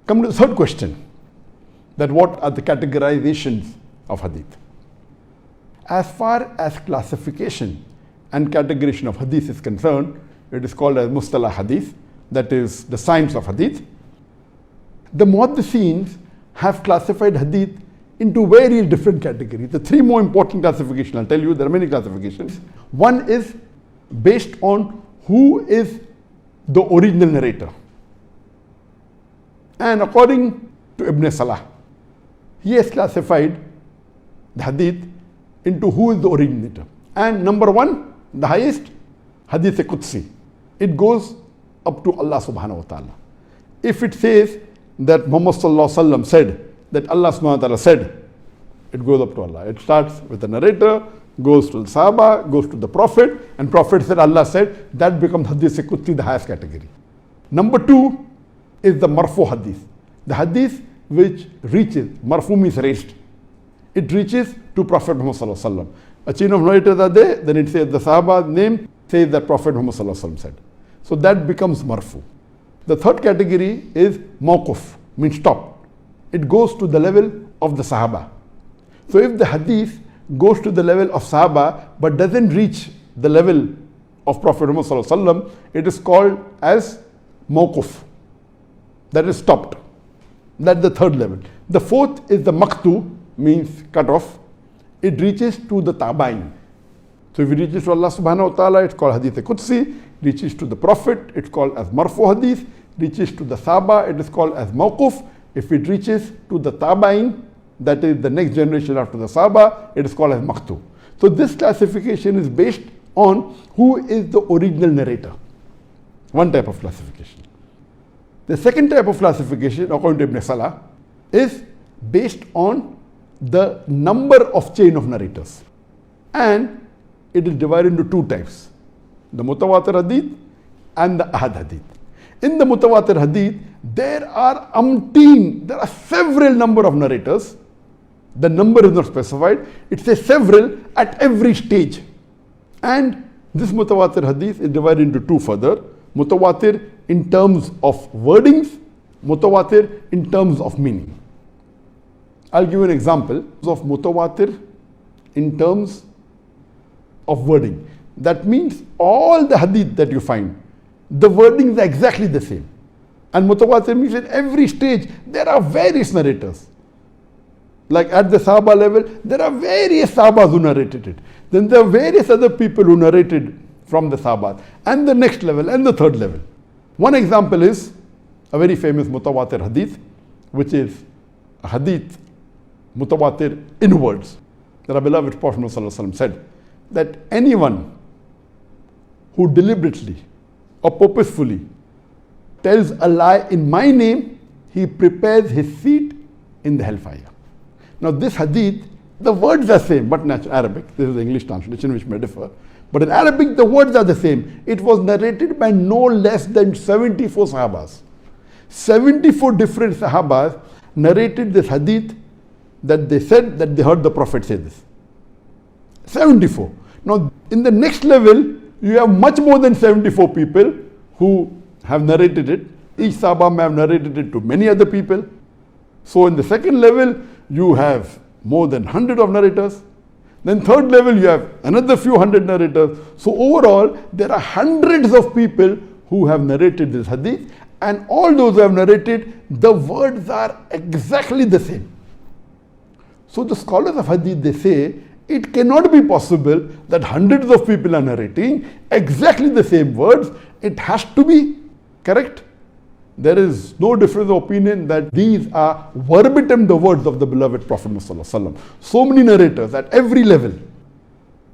Come to the third question, that what are the categorizations of hadith? As far as classification and categorization of hadith is concerned, it is called as mustalah hadith, that is the science of hadith. The muhaddithin have classified hadith into various different categories. The three more important classifications, I'll tell you, there are many classifications. One is based on who is the original narrator. And according to Ibn Salah, he has classified the hadith into who is the originator. And number one, the highest, Hadith Qudsi. It goes up to Allah subhanahu wa ta'ala. If it says that Muhammad sallallahu alaihi wasallam said, that Allah subhanahu wa ta'ala said, it goes up to Allah. It starts with the narrator, goes to the Sahaba, goes to the Prophet, and Prophet said, Allah said, that becomes Hadith Qudsi, the highest category. Number two is the Marfu Hadith. The Hadith which reaches, Marfu means raised. It reaches to Prophet Muhammad sallallahu alaihi wasallam. A chain of narrators are there, then it says the Sahaba's name, says that Prophet Muhammad sallallahu alaihi wasallam said. So that becomes Marfu. The third category is Mawquf, means stop. It goes to the level of the Sahaba. So if the hadith goes to the level of Sahaba but doesn't reach the level of Prophet Muhammad sallallahu alaihi wasallam, it is called as Mawquf. That is stopped. That's the third level. The fourth is the Maqtu, means cut off. It reaches to the Tabain. So if it reaches to Allah subhanahu wa ta'ala, it's called Hadith Qudsi. Reaches to the Prophet, it's called as Marfu Hadith. Reaches to the Sahaba, it is called as Mawquf. If it reaches to the Tabain, that is the next generation after the Sahaba, it is called as Maqtu. So this classification is based on who is the original narrator. One type of classification. The second type of classification, according to Ibn Salah, is based on the number of chain of narrators. And it is divided into two types, the Mutawatir Hadith and the Ahad Hadith. In the Mutawatir Hadith, there are several number of narrators. The number is not specified. It says several at every stage. And this Mutawatir Hadith is divided into two further. Mutawatir in terms of wordings, Mutawatir in terms of meaning. I'll give you an example of Mutawatir in terms of wording. That means all the hadith that you find, the wordings are exactly the same. And Mutawatir means at every stage there are various narrators. Like at the Sahaba level, there are various Sahabas who narrated it. Then there are various other people who narrated from the Sahabas. And the next level and the third level. One example is a very famous Mutawatir Hadith, which is a Hadith Mutawatir in words. The beloved Prophet ﷺ said that anyone who deliberately or purposefully tells a lie in my name, he prepares his seat in the hellfire. Now this hadith, the words are same, but in Arabic, this is the English translation which may differ, but in Arabic the words are the same. It was narrated by no less than 74 Sahabas. 74 different Sahabas narrated this hadith that they said that they heard the Prophet say this. 74. Now in the next level, you have much more than 74 people who have narrated it. Each Sahaba may have narrated it to many other people. So in the second level, you have more than 100 of narrators. Then third level, you have another few hundred narrators. So overall, there are hundreds of people who have narrated this hadith, and all those who have narrated, the words are exactly the same. So the scholars of hadith, they say, it cannot be possible that hundreds of people are narrating exactly the same words. It has to be correct. There is no difference of opinion that these are verbatim the words of the beloved Prophet ﷺ. So many narrators at every level.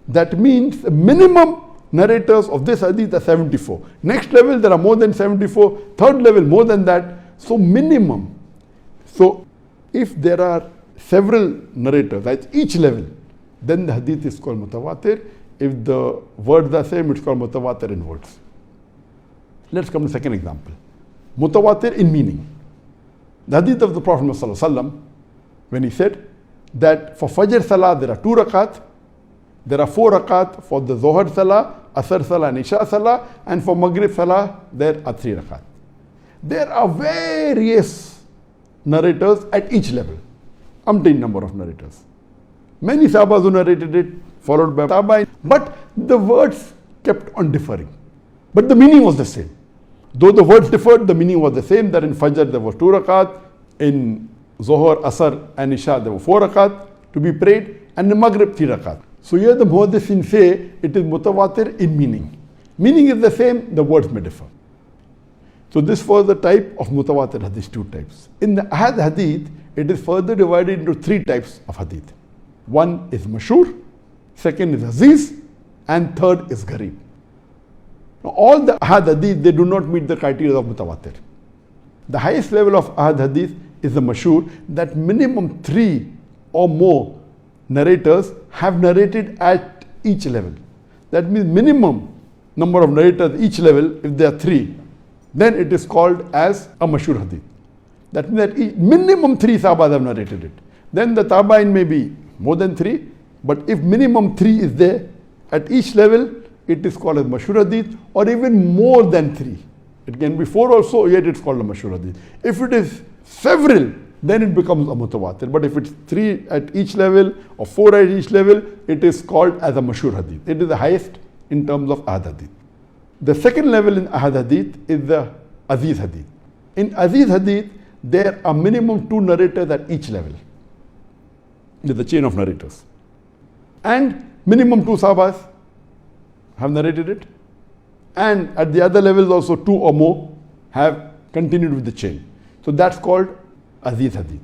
That means minimum narrators of this hadith are 74. Next level there are more than 74. Third level more than that. So minimum. So if there are several narrators at each level, then the hadith is called mutawatir. If the words are same, it's called mutawatir in words. Let's come to the second example. Mutawatir in meaning. The hadith of the Prophet ﷺ, when he said that for Fajr Salah there are 2 rakat, there are 4 rakat for the Zohar Salah, Asr Salah and Isha Salah, and for Maghrib Salah there are 3 rakat. There are various narrators at each level. Umpteen number of narrators. Many Sahabas who narrated it, followed by Tabi'in, but the words kept on differing. But the meaning was the same. Though the words differed, the meaning was the same, that in Fajr there were 2 rakat, in Zohar, Asr and Isha there were 4 rakat to be prayed, and in Maghrib 3 rakat. So here the Muhaddithin say it is mutawatir in meaning. Meaning is the same, the words may differ. So this was the type of mutawatir hadith, 2 types. In the Ahad hadith, it is further divided into 3 types of hadith. One is mashhur, second is aziz, and third is gharib. Now, all the Ahad hadith, they do not meet the criteria of mutawatir. The highest level of Ahad hadith is the mashhur, that minimum 3 or more narrators have narrated at each level. That means minimum number of narrators each level, if there are 3, then it is called as a mashhur hadith. That means that minimum 3 Sahabas have narrated it. Then the Tabi'in may be more than 3, but if minimum 3 is there at each level, it is called as mashhur hadith, or even more than 3. It can be 4 also, yet it's called a mashhur hadith. If it is several, then it becomes a mutawatir. But if it's 3 at each level or 4 at each level, it is called as a mashhur hadith. It is the highest in terms of Ahad hadith. The second level in Ahad hadith is the aziz hadith. In aziz hadith, there are minimum 2 narrators at each level. It is the chain of narrators. And minimum 2 Sahabas have narrated it. And at the other levels also 2 or more have continued with the chain. So that's called aziz hadith.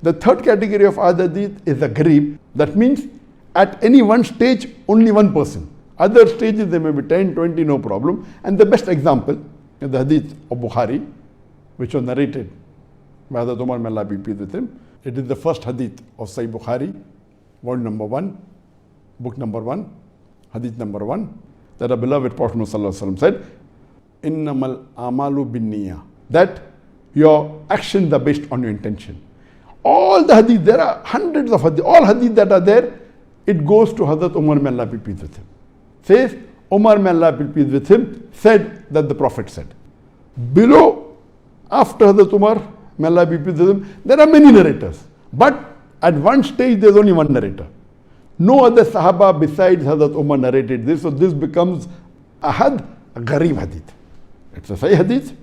The third category of Ahad hadith is the gharib. That means at any one stage, only one person. Other stages there may be 10, 20, no problem. And the best example is the hadith of Bukhari, which was narrated by Hazrat Umar, may Allah be pleased with him. It is the first hadith of Sahih Bukhari, volume number 1, book number 1, hadith number 1, that our beloved Prophet ﷺ said, Innamal amalu bin niyyah, that your actions are based on your intention. All the hadith, there are hundreds of hadith, all hadith that are there, it goes to Hazrat Umar, may Allah be pleased with him. Says, Umar, may Allah be pleased with him, said that the Prophet said. Below, after Hazrat Umar, may Allah be pleased with him, there are many narrators. But at one stage, there is only one narrator. No other Sahaba besides Hazrat Umar narrated this, so this becomes Ahad, a gharib hadith. It's a Sahih hadith,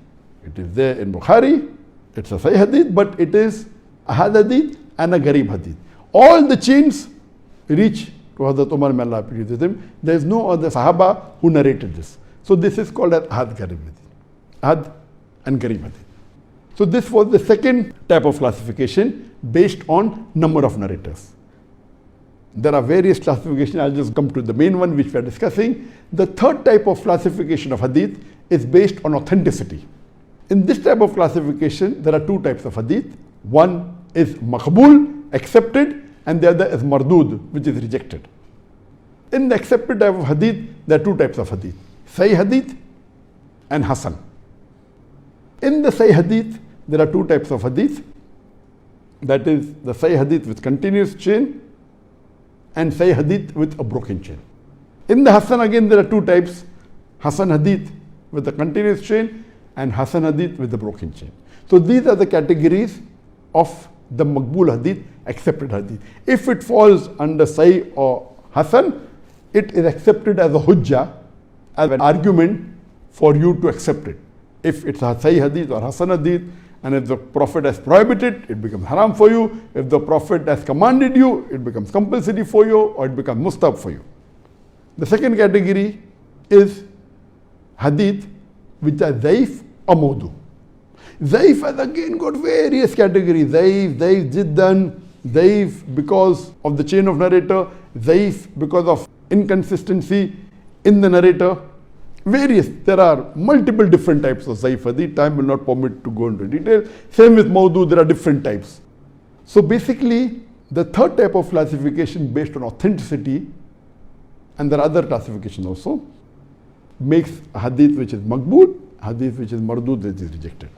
it is there in Bukhari, it's a Sahih hadith, but it is Ahad hadith and a gharib hadith. All the chains reach to Hazrat Umar, may Allah be pleased with him. There is no other Sahaba who narrated this. So this is called as Ahad gharib hadith. Ahad and gharib hadith. So this was the second type of classification based on number of narrators. There are various classifications. I'll just come to the main one which we are discussing. The third type of classification of hadith is based on authenticity. In this type of classification, there are 2 types of hadith. One is maqbool, accepted, and the other is mardud, which is rejected. In the accepted type of hadith, there are 2 types of hadith: Sahih hadith and Hasan. In the Sahih hadith, there are 2 types of hadith. That is the Sahih hadith with continuous chain and Sahih hadith with a broken chain. In the Hasan again, there are 2 types: Hasan hadith with a continuous chain and Hasan hadith with the broken chain. So these are the categories of the maqbool hadith, accepted hadith. If it falls under Sahih or Hasan, it is accepted as a hujjah, as an argument for you to accept it. If it's a Sahih hadith or Hasan hadith, and if the Prophet has prohibited, it becomes haram for you. If the Prophet has commanded you, it becomes compulsory for you, or it becomes mustab for you. The second category is hadith which are dhaif or mawdu. Dhaif has again got various categories. Dhaif, jiddan, dhaif because of the chain of narrator, dhaif because of inconsistency in the narrator. Various, there are multiple different types of dhaif hadith. Time will not permit to go into detail. Same with mawdu, there are different types. So basically, the third type of classification based on authenticity, and there are other classifications also, makes a hadith which is maqbool, hadith which is mardud, which is rejected.